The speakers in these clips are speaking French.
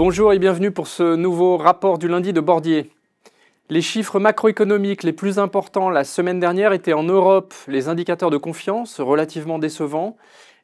Bonjour et bienvenue pour ce nouveau rapport du lundi de Bordier. Les chiffres macroéconomiques les plus importants la semaine dernière étaient en Europe les indicateurs de confiance relativement décevants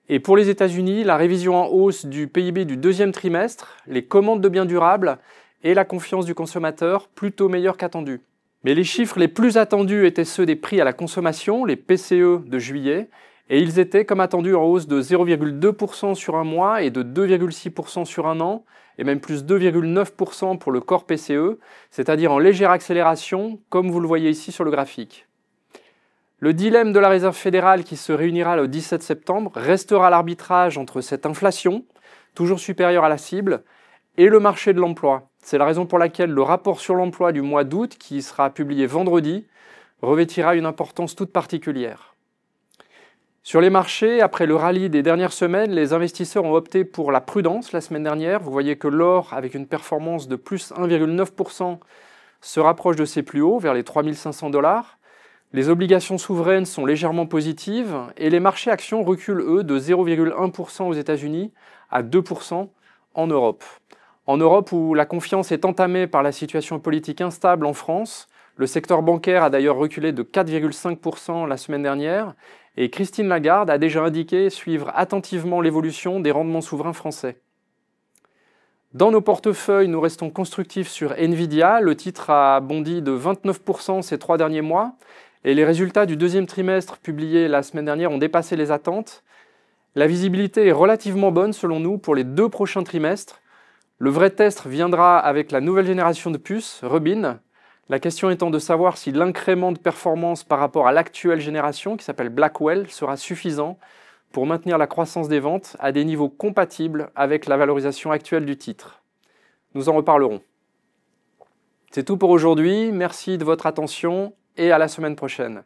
et pour les États-Unis la révision en hausse du PIB du deuxième trimestre, les commandes de biens durables et la confiance du consommateur plutôt meilleure qu'attendue. Mais les chiffres les plus attendus étaient ceux des prix à la consommation, les PCE de juillet, et ils étaient comme attendu en hausse de 0,2% sur un mois et de 2,6% sur un an, et même plus 2,9% pour le corps PCE, c'est-à-dire en légère accélération, comme vous le voyez ici sur le graphique. Le dilemme de la Réserve fédérale qui se réunira le 17 septembre restera l'arbitrage entre cette inflation, toujours supérieure à la cible, et le marché de l'emploi. C'est la raison pour laquelle le rapport sur l'emploi du mois d'août, qui sera publié vendredi, revêtira une importance toute particulière. Sur les marchés, après le rallye des dernières semaines, les investisseurs ont opté pour la prudence la semaine dernière. Vous voyez que l'or, avec une performance de plus 1,9%, se rapproche de ses plus hauts, vers les 3500 $. Les obligations souveraines sont légèrement positives et les marchés actions reculent, eux, de 0,1% aux États-Unis à 2% en Europe. En Europe, où la confiance est entamée par la situation politique instable en France, le secteur bancaire a d'ailleurs reculé de 4,5% la semaine dernière et Christine Lagarde a déjà indiqué suivre attentivement l'évolution des rendements souverains français. Dans nos portefeuilles, nous restons constructifs sur Nvidia. Le titre a bondi de 29% ces 3 derniers mois et les résultats du deuxième trimestre publiés la semaine dernière ont dépassé les attentes. La visibilité est relativement bonne selon nous pour les 2 prochains trimestres. Le vrai test viendra avec la nouvelle génération de puces, Rubin. La question étant de savoir si l'incrément de performance par rapport à l'actuelle génération, qui s'appelle Blackwell, sera suffisant pour maintenir la croissance des ventes à des niveaux compatibles avec la valorisation actuelle du titre. Nous en reparlerons. C'est tout pour aujourd'hui, merci de votre attention et à la semaine prochaine.